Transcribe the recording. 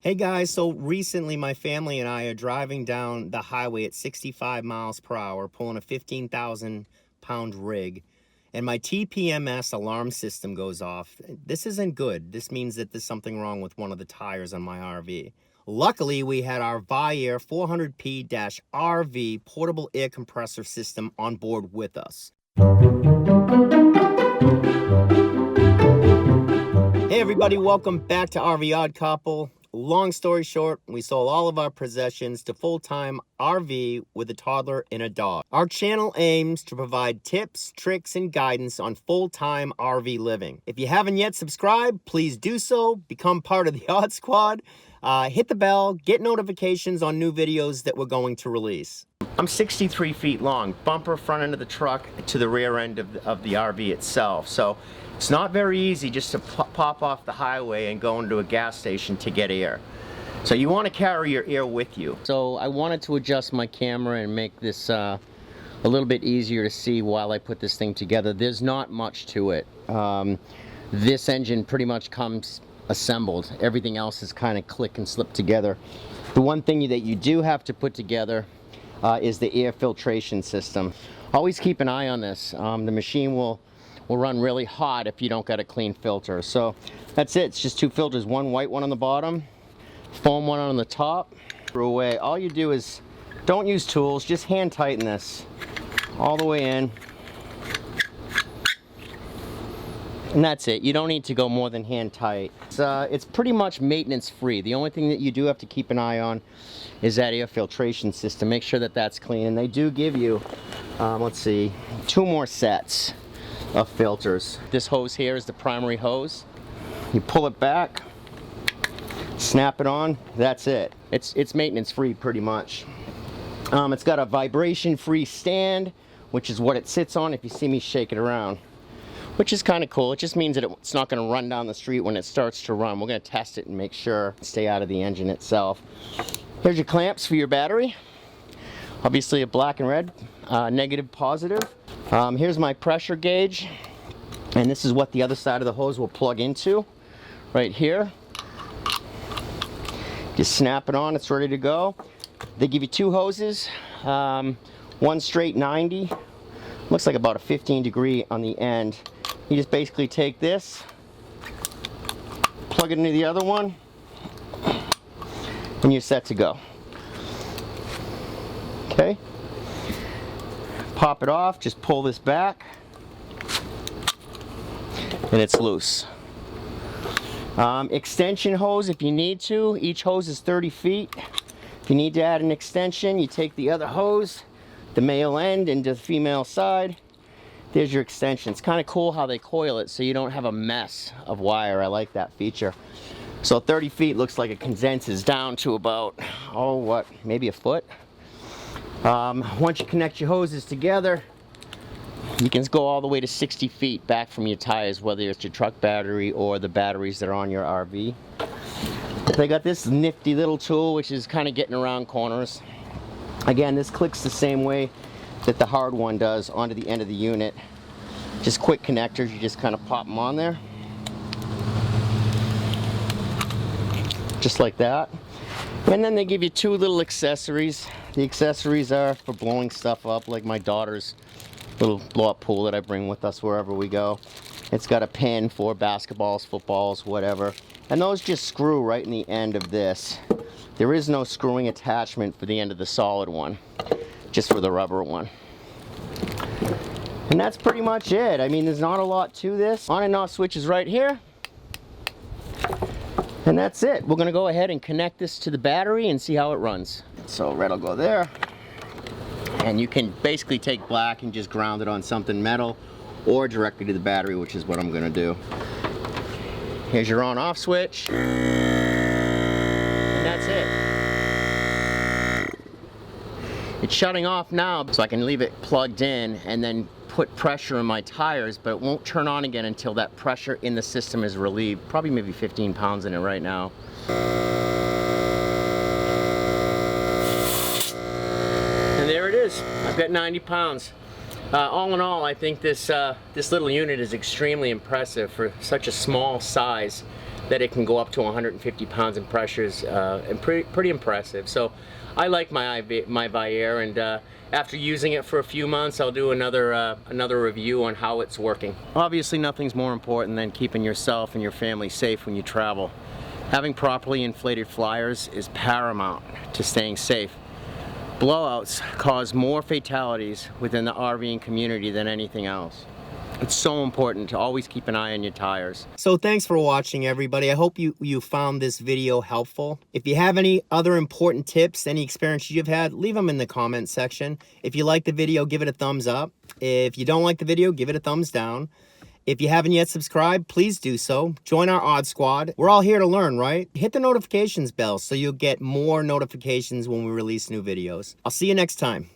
Hey guys, so recently my family and I are driving down the highway at 65 miles per hour, pulling a 15,000-pound rig, and my TPMS alarm system goes off. This isn't good. This means that there's something wrong with one of the tires on my RV. Luckily, we had our Viair 400P-RV portable air compressor system on board with us. Hey everybody, welcome back to RV Odd Couple. Long story short, we sold all of our possessions to full-time RV with a toddler and a dog. Our channel aims to provide tips, tricks, and guidance on full-time RV living. If you haven't yet subscribed, please do so. Become part of the Odd Squad. Hit the bell, get notifications on new videos that we're going to release. I'm 63 feet long, bumper front end of the truck to the rear end of the RV itself. So it's not very easy just to pop off the highway and go into a gas station to get air. So you want to carry your air with you. So I wanted to adjust my camera and make this a little bit easier to see while I put this thing together. There's not much to it. This engine pretty much comes assembled. Everything else is kind of click and slip together. The one thing that you do have to put together is the air filtration system. Always keep an eye on this. The machine will run really hot if you don't got a clean filter. So that's it. It's just two filters, one white one on the bottom, foam one on the top. Screw away. All you do is don't use tools, just hand tighten this all the way in. And that's it. You don't need to go more than hand tight. It's pretty much maintenance free. The only thing that you do have to keep an eye on is that air filtration system. Make sure that that's clean. And they do give you, let's see, 2 more sets of filters. This hose here is the primary hose. You pull it back, snap it on, that's it. It's maintenance free pretty much. It's got a vibration free stand, which is what it sits on if you see me shake it around, which is kind of cool. It just means that it's not going to run down the street when it starts to run. We're going to test it and make sure stay out of the engine itself. Here's your clamps for your battery. Obviously a black and red, negative, positive. Here's my pressure gauge, and this is what the other side of the hose will plug into right here. Just snap it on, it's ready to go. They give you 2 hoses, one straight 90, looks like about a 15 degree on the end. You just basically take this, plug it into the other one, and you're set to go. Okay, pop it off, just pull this back, and it's loose. Extension hose if you need to. Each hose is 30 feet. If you need to add an extension, you take the other hose, the male end into the female side. There's your extension. It's kind of cool how they coil it so you don't have a mess of wire. I like that feature. So 30 feet looks like it condenses down to about, maybe a foot. Once you connect your hoses together, you can go all the way to 60 feet back from your tires, whether it's your truck battery or the batteries that are on your RV. They got this nifty little tool which is kind of getting around corners. Again, this clicks the same way that the hard one does onto the end of the unit. Just quick connectors, you just kind of pop them on there. Just like that. And then they give you 2 little accessories. The accessories are for blowing stuff up, like my daughter's little blow-up pool that I bring with us wherever we go. It's got a pin for basketballs, footballs, whatever. And those just screw right in the end of this. There is no screwing attachment for the end of the solid one, just for the rubber one. And that's pretty much it. I mean, there's not a lot to this. On and off switch is right here. And that's it. We're gonna go ahead and connect this to the battery and see how it runs. So red will go there. And you can basically take black and just ground it on something metal or directly to the battery, which is what I'm gonna do. Here's your on-off switch. And that's it. It's shutting off now, so I can leave it plugged in and then put pressure in my tires, but it won't turn on again until that pressure in the system is relieved. Probably maybe 15 pounds in it right now. And there it is. I've got 90 pounds. All in all, I think this little unit is extremely impressive for such a small size. that it can go up to 150 pounds in pressures, and pretty impressive. So I like my Viair, and after using it for a few months, I'll do another review on how it's working. Obviously, nothing's more important than keeping yourself and your family safe when you travel. Having properly inflated flyers is paramount to staying safe. Blowouts cause more fatalities within the RVing community than anything else. It's so important to always keep an eye on your tires. So thanks for watching, everybody. I hope you found this video helpful. If you have any other important tips, any experiences you've had, leave them in the comment section. If you like the video, give it a thumbs up. If you don't like the video, give it a thumbs down. If you haven't yet subscribed, please do so. Join our Odd Squad. We're all here to learn, right? Hit the notifications bell so you'll get more notifications when we release new videos. I'll see you next time.